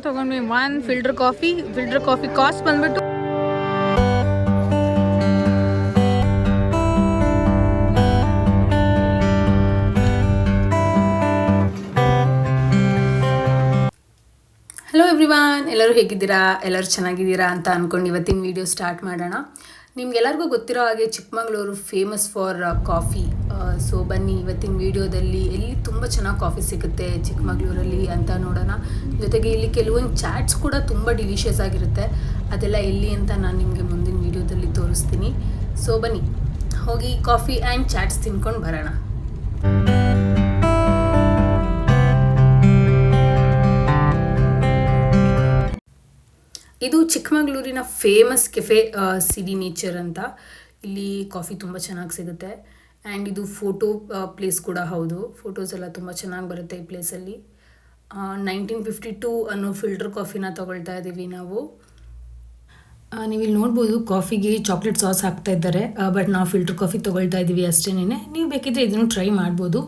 ತಗೊಂಡ್ವಿ one filter coffee cost ಬಂದ್ಬಿಟ್ಟು hello everyone, ಎಲ್ಲರೂ ಹೇಗಿದ್ದೀರಾ? ಎಲ್ಲರೂ ಚೆನ್ನಾಗಿದ್ದೀರಾ ಅಂತ ಅಂದ್ಕೊಂಡು ಇವತ್ತಿನ ವಿಡಿಯೋ ಸ್ಟಾರ್ಟ್ ಮಾಡೋಣ. ನಿಮ್ಗೆಲ್ಲರಿಗೂ ಗೊತ್ತಿರೋ ಹಾಗೆ Chikkamagaluru famous for coffee. So ಬನ್ನಿ ಇವತ್ತಿನ ವಿಡಿಯೋದಲ್ಲಿ ಎಲ್ಲಿ ತುಂಬ ಚೆನ್ನಾಗಿ ಕಾಫಿ ಸಿಗುತ್ತೆ ಚಿಕ್ಕಮಗಳೂರಲ್ಲಿ ಅಂತ ನೋಡೋಣ. ಜೊತೆಗೆ ಇಲ್ಲಿ ಕೆಲವೊಂದು ಚಾಟ್ಸ್ ಕೂಡ ತುಂಬ ಡಿಲಿಷಿಯಸ್ ಆಗಿರುತ್ತೆ. ಅದೆಲ್ಲ ಎಲ್ಲಿ ಅಂತ ನಾನು ನಿಮಗೆ ಮುಂದಿನ ವಿಡಿಯೋದಲ್ಲಿ ತೋರಿಸ್ತೀನಿ. ಸೊ ಬನ್ನಿ ಹೋಗಿ ಕಾಫಿ ಆ್ಯಂಡ್ ಚಾಟ್ಸ್ ತಿನ್ಕೊಂಡು ಬರೋಣ. ಇದು ಚಿಕ್ಕಮಗಳೂರಿನ ಫೇಮಸ್ ಕೆಫೆ ಸಿಡಿ ನೇಚರ್ ಅಂತ. ಇಲ್ಲಿ ಕಾಫಿ ತುಂಬ ಚೆನ್ನಾಗಿ ಸಿಗುತ್ತೆ ಆ್ಯಂಡ್ ಇದು ಫೋಟೋ ಪ್ಲೇಸ್ ಕೂಡ ಹೌದು. ಫೋಟೋಸ್ ಎಲ್ಲ ತುಂಬ ಚೆನ್ನಾಗಿ ಬರುತ್ತೆ ಈ ಪ್ಲೇಸಲ್ಲಿ. 1952 ಅನ್ನೋ ಫಿಲ್ಟರ್ ಕಾಫಿನ ತೊಗೊಳ್ತಾ ಇದ್ದೀವಿ ನಾವು. ನೀವಿಲ್ಲಿ ನೋಡ್ಬೋದು ಕಾಫಿಗೆ ಚಾಕ್ಲೇಟ್ ಸಾಸ್ ಹಾಕ್ತಾ ಇದ್ದಾರೆ. ಬಟ್ ನಾವು ಫಿಲ್ಟರ್ ಕಾಫಿ ತೊಗೊಳ್ತಾ ಇದ್ದೀವಿ ಅಷ್ಟೇನೆ. ನೀವು ಬೇಕಿದ್ರೆ ಇದನ್ನು ಟ್ರೈ ಮಾಡ್ಬೋದು.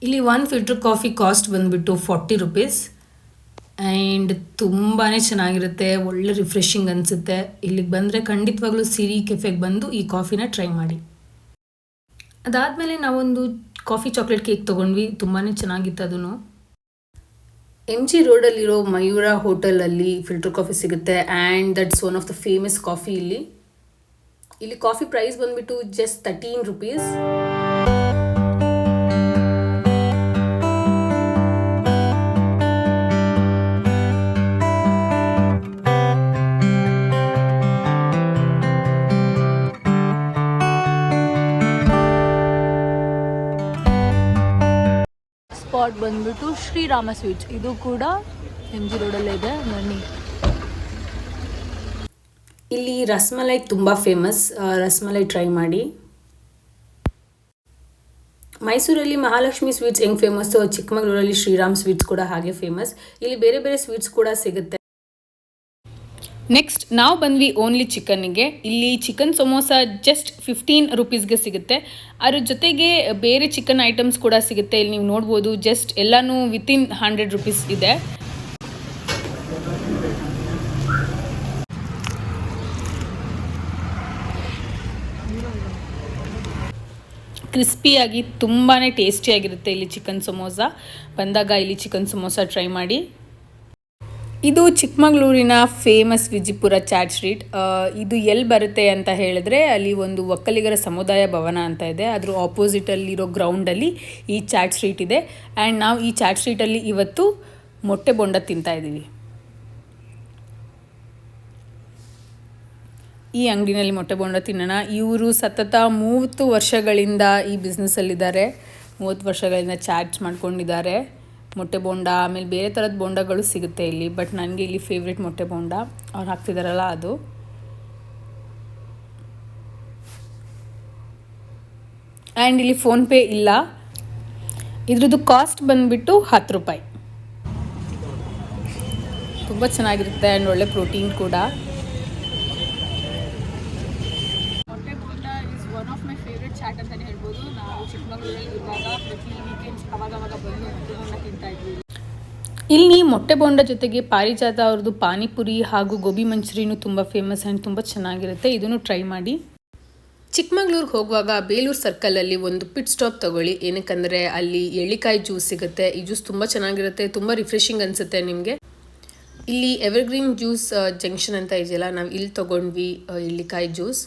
ಇಲ್ಲಿ ಒಂದು ಫಿಲ್ಟರ್ ಕಾಫಿ ಕಾಸ್ಟ್ ಬಂದುಬಿಟ್ಟು 40 ರೂಪೀಸ್ ಆ್ಯಂಡ್ ತುಂಬಾ ಚೆನ್ನಾಗಿರುತ್ತೆ, ಒಳ್ಳೆ ರಿಫ್ರೆಶಿಂಗ್ ಅನಿಸುತ್ತೆ. ಇಲ್ಲಿಗೆ ಬಂದರೆ ಖಂಡಿತವಾಗ್ಲೂ ಸಿರಿ ಕೆಫೆಗೆ ಬಂದು ಈ ಕಾಫಿನ ಟ್ರೈ ಮಾಡಿ. ಅದಾದಮೇಲೆ ನಾವೊಂದು ಕಾಫಿ ಚಾಕ್ಲೇಟ್ ಕೇಕ್ ತೊಗೊಂಡ್ವಿ, ತುಂಬಾ ಚೆನ್ನಾಗಿತ್ತು ಅದನ್ನು. MG ರೋಡಲ್ಲಿರೋ ಮಯೂರ ಹೋಟೆಲಲ್ಲಿ ಫಿಲ್ಟರ್ ಕಾಫಿ ಸಿಗುತ್ತೆ and that's one of the famous coffee. ಇಲ್ಲಿ ಕಾಫಿ ಪ್ರೈಸ್ ಬಂದುಬಿಟ್ಟು ಜಸ್ಟ್ 13 ರೂಪೀಸ್. ಸ್ಪಾಟ್ ಬಂದ್ಬಿಟ್ಟು ಶ್ರೀರಾಮ ಸ್ವೀಟ್ಸ್. ಇದು ಕೂಡ MG ರೋಡಲ್ಲೇ ಇದೆ, ಬನ್ನಿ. ಇಲ್ಲಿ ರಸ್ಮಲೈ ತುಂಬ ಫೇಮಸ್, ರಸ್ಮಲೈ ಟ್ರೈ ಮಾಡಿ. ಮೈಸೂರಲ್ಲಿ ಮಹಾಲಕ್ಷ್ಮಿ ಸ್ವೀಟ್ಸ್ ಹೆಂಗೆ ಫೇಮಸ್ಸು, ಚಿಕ್ಕಮಗಳೂರಲ್ಲಿ ಶ್ರೀರಾಮ್ ಸ್ವೀಟ್ಸ್ ಕೂಡ ಹಾಗೆ ಫೇಮಸ್. ಇಲ್ಲಿ ಬೇರೆ ಬೇರೆ ಸ್ವೀಟ್ಸ್ ಕೂಡ ಸಿಗುತ್ತೆ. ನೆಕ್ಸ್ಟ್ ನಾವು ಬಂದ್ವಿ ಓನ್ಲಿ ಚಿಕನ್ನಿಗೆ. ಇಲ್ಲಿ ಚಿಕನ್ ಸಮೋಸ ಜಸ್ಟ್ 15 ರೂಪೀಸ್ಗೆ ಸಿಗುತ್ತೆ. ಅದ್ರ ಜೊತೆಗೆ ಬೇರೆ ಚಿಕನ್ ಐಟಮ್ಸ್ ಕೂಡ ಸಿಗುತ್ತೆ. ಇಲ್ಲಿ ನೀವು ನೋಡ್ಬೋದು, ಜಸ್ಟ್ ಎಲ್ಲನೂ ವಿತಿನ್ 100 ರೂಪೀಸ್ ಇದೆ. ಕ್ರಿಸ್ಪಿಯಾಗಿ ತುಂಬಾ ಟೇಸ್ಟಿಯಾಗಿರುತ್ತೆ ಇಲ್ಲಿ ಚಿಕನ್ ಸಮೋಸ. ಬಂದಾಗ ಇಲ್ಲಿ ಚಿಕನ್ ಸಮೋಸ ಟ್ರೈ ಮಾಡಿ. ಇದು ಚಿಕ್ಕಮಗಳೂರಿನ ಫೇಮಸ್ ವಿಜಿಪುರ ಚಾಟ್ ಸ್ಟ್ರೀಟ್. ಇದು ಎಲ್ಲಿ ಬರುತ್ತೆ ಅಂತ ಹೇಳಿದ್ರೆ, ಅಲ್ಲಿ ಒಂದು ಒಕ್ಕಲಿಗರ ಸಮುದಾಯ ಭವನ ಅಂತ ಇದೆ, ಅದ್ರ ಆಪೋಸಿಟಲ್ಲಿರೋ ಗ್ರೌಂಡಲ್ಲಿ ಈ ಚಾಟ್ ಸ್ಟ್ರೀಟ್ ಇದೆ. ಆ್ಯಂಡ್ ನಾವು ಈ ಚಾಟ್ ಸ್ಟ್ರೀಟಲ್ಲಿ ಇವತ್ತು ಮೊಟ್ಟೆ ಬೋಂಡ ತಿಂತಾ ಇದ್ದೀವಿ. ಈ ಅಂಗಡಿನಲ್ಲಿ ಮೊಟ್ಟೆ ಬೋಂಡ ತಿನ್ನೋಣ. ಇವರು ಸತತ 30 ವರ್ಷಗಳಿಂದ ಈ ಬಿಸ್ನೆಸ್ಸಲ್ಲಿದ್ದಾರೆ. 30 ವರ್ಷಗಳಿಂದ ಚಾಟ್ಸ್ ಮಾಡ್ಕೊಂಡಿದ್ದಾರೆ. ಮೊಟ್ಟೆ ಬೋಂಡ ಆಮೇಲೆ ಬೇರೆ ಥರದ ಬೋಂಡಗಳು ಸಿಗುತ್ತೆ ಇಲ್ಲಿ. ಬಟ್ ನನಗೆ ಇಲ್ಲಿ ಫೇವ್ರೆಟ್ ಮೊಟ್ಟೆ ಬೋಂಡ ಅವ್ರು ಹಾಕ್ತಿದ್ದಾರಲ್ಲ ಅದು. ಆ್ಯಂಡ್ ಇಲ್ಲಿ ಫೋನ್ಪೇ ಇಲ್ಲ. ಇದ್ರದ್ದು ಕಾಸ್ಟ್ ಬಂದುಬಿಟ್ಟು 10 ರೂಪಾಯಿ. ತುಂಬ ಚೆನ್ನಾಗಿರುತ್ತೆ ಆ್ಯಂಡ್ ಒಳ್ಳೆ ಪ್ರೋಟೀನ್ ಕೂಡ. Motte bonda is one of my favourite chaat ಅಂತಲೇ ಹೇಳ್ಬೋದು. ನಾವು ಚಿಕ್ಕಮಗಳೂರಲ್ಲಿ ಇರುವಾಗ ಪ್ರತಿ ವೀಕೆಂಡ್ಸ್ ಅವಾಗವಾಗ ಬಂದು ಮೊಟ್ಟೆ ಬೋಂಡ ತಿಂತಾ ಇದ್ವಿ. ಇಲ್ಲಿ ಮೊಟ್ಟೆ ಬೋಂಡ ಜೊತೆಗೆ ಪಾರಿಜಾತ ಅವ್ರದ್ದು ಪಾನಿಪುರಿ ಹಾಗೂ ಗೋಬಿ ಮಂಚೂರಿನೂ ತುಂಬ ಫೇಮಸ್ ಆ್ಯಂಡ್ ತುಂಬ ಚೆನ್ನಾಗಿರುತ್ತೆ. ಇದನ್ನು ಟ್ರೈ ಮಾಡಿ. ಚಿಕ್ಕಮಗಳೂರಿಗೆ ಹೋಗುವಾಗ ಬೇಲೂರು ಸರ್ಕಲಲ್ಲಿ ಒಂದು ಪಿಟ್ ಸ್ಟಾಪ್ ತೊಗೊಳ್ಳಿ. ಏನಕ್ಕಂದರೆ ಅಲ್ಲಿ ಎಳ್ಳಿಕಾಯಿ ಜ್ಯೂಸ್ ಸಿಗುತ್ತೆ. ಈ ಜ್ಯೂಸ್ ತುಂಬ ಚೆನ್ನಾಗಿರುತ್ತೆ, ತುಂಬ ರಿಫ್ರೆಶಿಂಗ್ ಅನಿಸುತ್ತೆ ನಿಮಗೆ. ಇಲ್ಲಿ ಎವರ್ಗ್ರೀನ್ ಜ್ಯೂಸ್ ಜಂಕ್ಷನ್ ಅಂತ ಇದೆಯಲ್ಲ, ನಾವು ಇಲ್ಲಿ ತೊಗೊಂಡ್ವಿ ಎಳ್ಳಿಕಾಯಿ ಜ್ಯೂಸ್.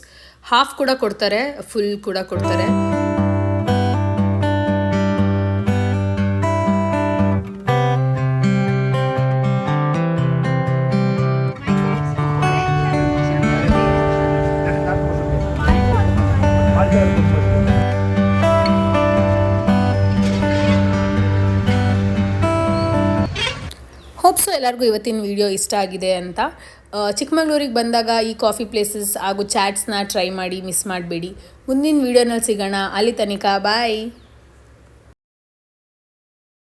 ಹಾಫ್ ಕೂಡ ಕೊಡ್ತಾರೆ, ಫುಲ್ ಕೂಡ ಕೊಡ್ತಾರೆ. ಹೋಪ್ಸು ಎಲ್ಲರಿಗೂ ಇವತ್ತಿನ ವಿಡಿಯೋ ಇಷ್ಟ ಆಗಿದೆ ಅಂತ. ಚಿಕ್ಕಮಗಳೂರಿಗೆ ಬಂದಾಗ ಈ ಕಾಫಿ ಪ್ಲೇಸಸ್ ಹಾಗೂ ಚಾಟ್ಸ್ನ ಟ್ರೈ ಮಾಡಿ, ಮಿಸ್ ಮಾಡಬೇಡಿ. ಮುಂದಿನ ವಿಡಿಯೋನಲ್ಲಿ ಸಿಗೋಣ. ಅಲ್ಲಿ ತನಕ ಬಾಯ್.